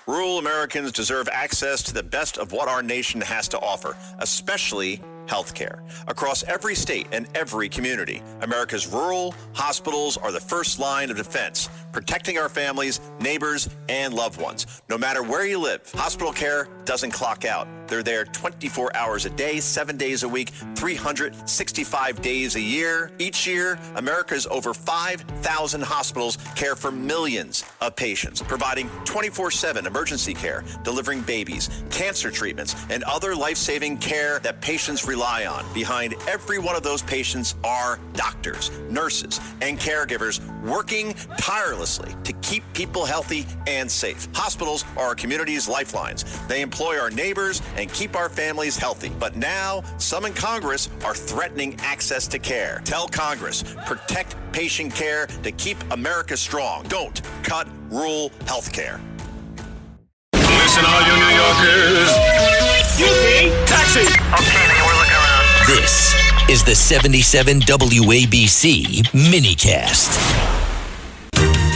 Rural Americans deserve access to the best of what our nation has to offer, especially health care. Across every state and every community, America's rural hospitals are the first line of defense, protecting our families, neighbors, and loved ones. No matter where you live, hospital care doesn't clock out. They're there 24 hours a day, 7 days a week, 365 days a year. Each year, America's over 5,000 hospitals care for millions of patients, providing 24/7 emergency care, delivering babies, cancer treatments, and other life-saving care that patients rely on. Behind every one of those patients are doctors, nurses, and caregivers working tirelessly to keep people healthy and safe. Hospitals are our community's lifelines. They employ our neighbors and keep our families healthy. But now, some in Congress are threatening access to care. Tell Congress, protect patient care to keep America strong. Don't cut rural health care. Listen, all you New Yorkers. Taxi! Okay, we're looking around. This is the 77 WABC minicast.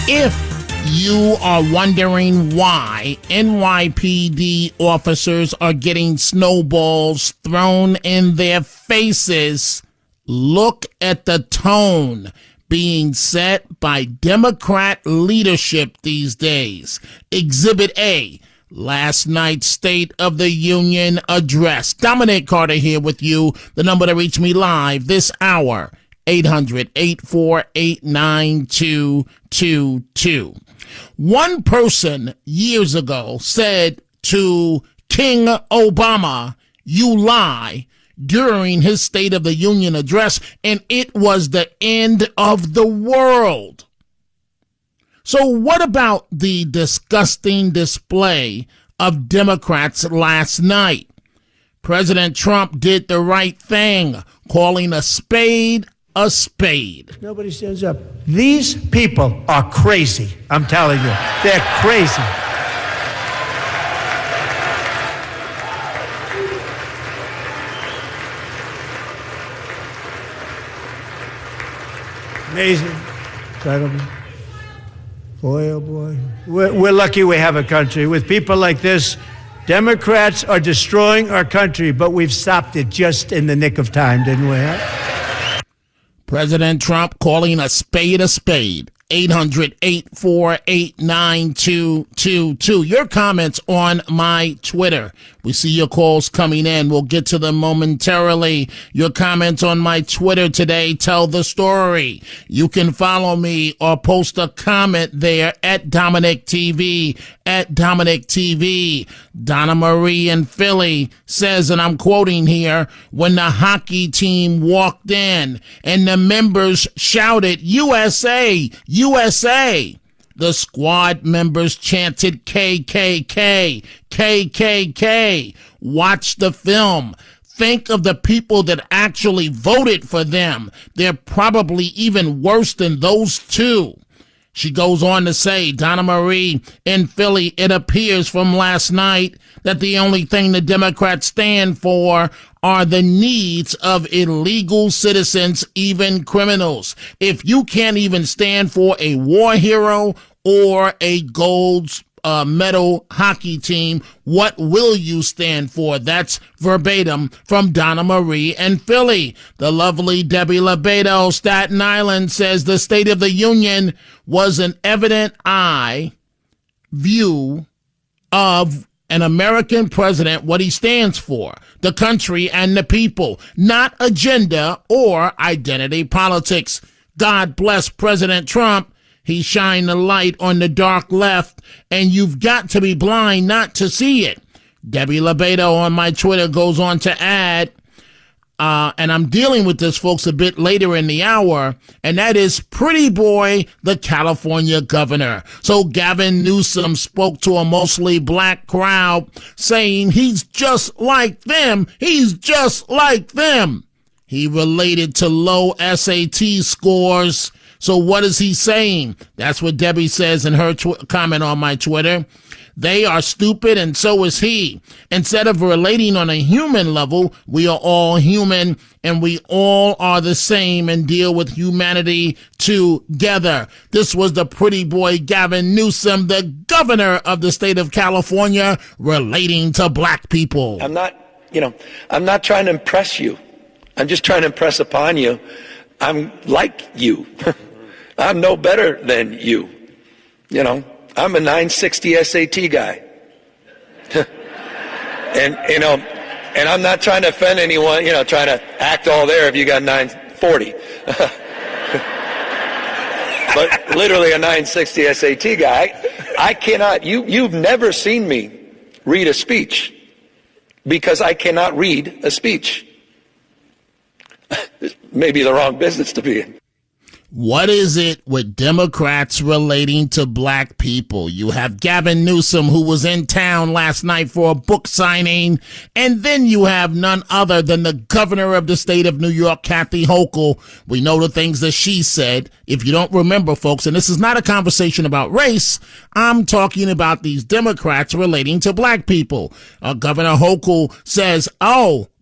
If you are wondering why NYPD officers are getting snowballs thrown in their faces, look at the tone being set by Democrat leadership these days. Exhibit A, last night's State of the Union address. Dominic Carter here with you. The number to reach me live this hour, 800-848-9222. One person years ago said to King Obama, "You lie," during his State of the Union address, and it was the end of the world. So what about the disgusting display of Democrats last night? President Trump did the right thing, calling a spade a spade. Nobody stands up. These people are crazy. I'm telling you, they're crazy. Amazing. Incredible. Boy, oh boy. We're lucky we have a country. With people like this, Democrats are destroying our country, but we've stopped it just in the nick of time, didn't we? Huh? President Trump calling a spade a spade. 800-848-9222. Your comments on my Twitter. We see your calls coming in. We'll get to them momentarily. Your comments on my Twitter today tell the story. You can follow me or post a comment there at Dominic TV, at Dominic TV. Donna Marie in Philly says, and I'm quoting here, when the hockey team walked in and the members shouted, USA, USA, the squad members chanted KKK, KKK. Watch the film. Think of the people that actually voted for them. They're probably even worse than those two. She goes on to say, Donna Marie in Philly, it appears from last night that the only thing the Democrats stand for are the needs of illegal citizens, even criminals. If you can't even stand for a war hero or a gold medal hockey team, what will you stand for? That's verbatim from Donna Marie and Philly. The lovely Debbie Lebedo, Staten Island, says the State of the Union was an evident eye view of an American president, what he stands for, the country and the people, not agenda or identity politics. God bless President Trump. He shined the light on the dark left, and you've got to be blind not to see it. Debbie Lebedo on my Twitter goes on to add, and I'm dealing with this, folks, a bit later in the hour, and that is Pretty Boy, the California governor. So Gavin Newsom spoke to a mostly black crowd saying he's just like them. He's just like them. He related to low SAT scores. So what is he saying? That's what Debbie says in her comment on my Twitter. They are stupid and so is he. Instead of relating on a human level, we are all human and we all are the same and deal with humanity together. This was the pretty boy Gavin Newsom, the governor of the state of California, relating to black people. I'm not trying to impress you. I'm just trying to impress upon you. I'm like you. I'm no better than you. I'm a 960 SAT guy. And I'm not trying to offend anyone, trying to act all there if you got 940. But literally a 960 SAT guy. I cannot, you've never seen me read a speech because I cannot read a speech. Maybe the wrong business to be in. What is it with Democrats relating to black people? You have Gavin Newsom, who was in town last night for a book signing, and then you have none other than the governor of the state of New York, Kathy Hochul. We know the things that she said. If you don't remember, folks, and this is not a conversation about race, I'm talking about these Democrats relating to black people. Governor Hochul says,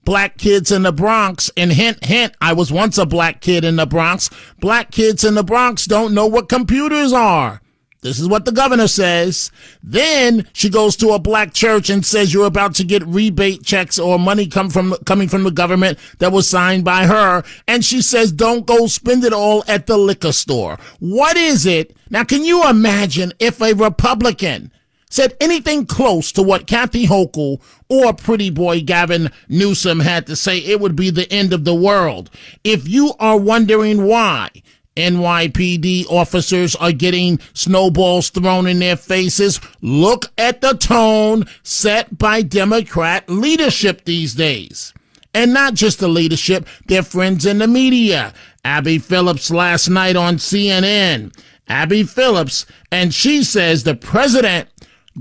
black kids in the Bronx, and hint, hint, I was once a black kid in the Bronx. Black kids in the Bronx don't know what computers are. This is what the governor says. Then she goes to a black church and says you're about to get rebate checks or money coming from the government that was signed by her. And she says, don't go spend it all at the liquor store. What is it? Now, can you imagine if a Republican said anything close to what Kathy Hochul or pretty boy Gavin Newsom had to say? It would be the end of the world. If you are wondering why NYPD officers are getting snowballs thrown in their faces, look at the tone set by Democrat leadership these days. And not just the leadership, their friends in the media. Abby Phillips last night on CNN. Abby Phillips, and she says the president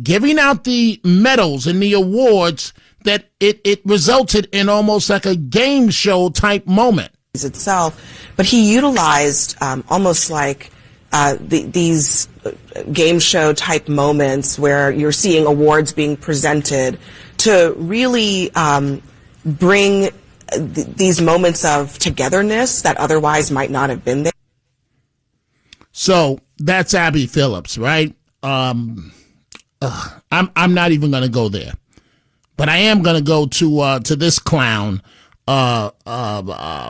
giving out the medals and the awards, that it resulted in almost like a game show type moment. Itself, but he utilized almost like these game show type moments where you're seeing awards being presented to really bring these moments of togetherness that otherwise might not have been there. So that's Abby Phillips, right? I'm not even going to go there, but I am going to go to this clown,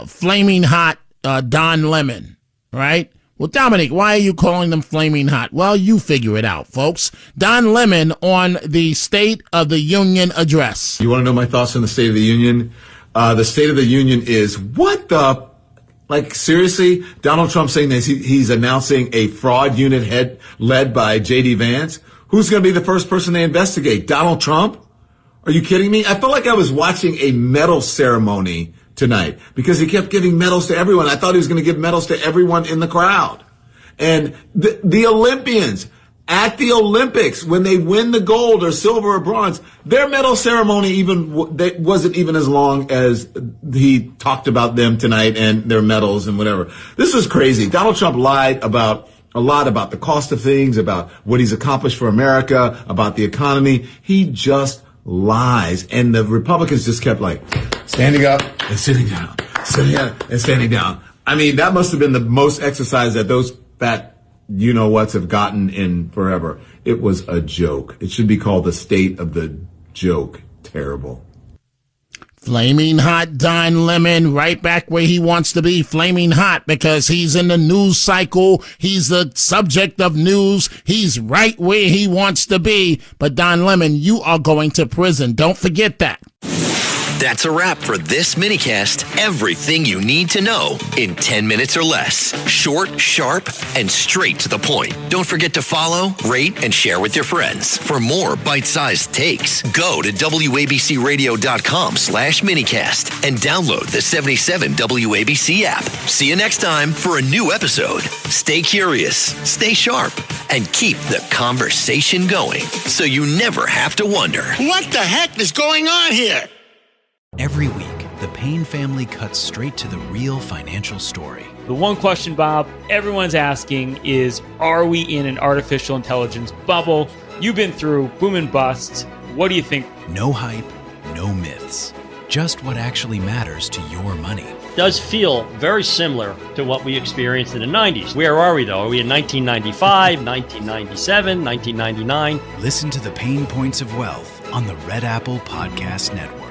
flaming hot Don Lemon, right? Well, Dominic, why are you calling them flaming hot? Well, you figure it out, folks. Don Lemon on the State of the Union address. You want to know my thoughts on the State of the Union? The State of the Union is what the. Like, seriously, Donald Trump saying that he's announcing a fraud unit led by J.D. Vance. Who's going to be the first person they investigate? Donald Trump? Are you kidding me? I felt like I was watching a medal ceremony tonight because he kept giving medals to everyone. I thought he was going to give medals to everyone in the crowd. And the Olympians at the Olympics, when they win the gold or silver or bronze, their medal ceremony wasn't even as long as he talked about them tonight and their medals and whatever. This was crazy. Donald Trump lied about a lot about the cost of things, about what he's accomplished for America, about the economy. He just lies. And the Republicans just kept like standing up and sitting down, sitting down and standing down. I mean, that must have been the most exercise that those fat you-know-whats have gotten in forever. It was a joke. It should be called the State of the Joke. Terrible. Flaming hot Don Lemon, right back where he wants to be, flaming hot, because he's in the news cycle. He's the subject of news. He's right where he wants to be. But Don Lemon, you are going to prison. Don't forget that. That's a wrap for this minicast. Everything you need to know in 10 minutes or less. Short, sharp, and straight to the point. Don't forget to follow, rate, and share with your friends. For more bite-sized takes, go to WABCRadio.com/minicast and download the 77 WABC app. See you next time for a new episode. Stay curious, stay sharp, and keep the conversation going so you never have to wonder. What the heck is going on here? Every week, the Payne family cuts straight to the real financial story. The one question, Bob, everyone's asking is, are we in an artificial intelligence bubble? You've been through boom and busts. What do you think? No hype, no myths. Just what actually matters to your money. Does feel very similar to what we experienced in the 90s. Where are we, though? Are we in 1995, 1997, 1999? Listen to The Pain Points of Wealth on the Red Apple Podcast Network.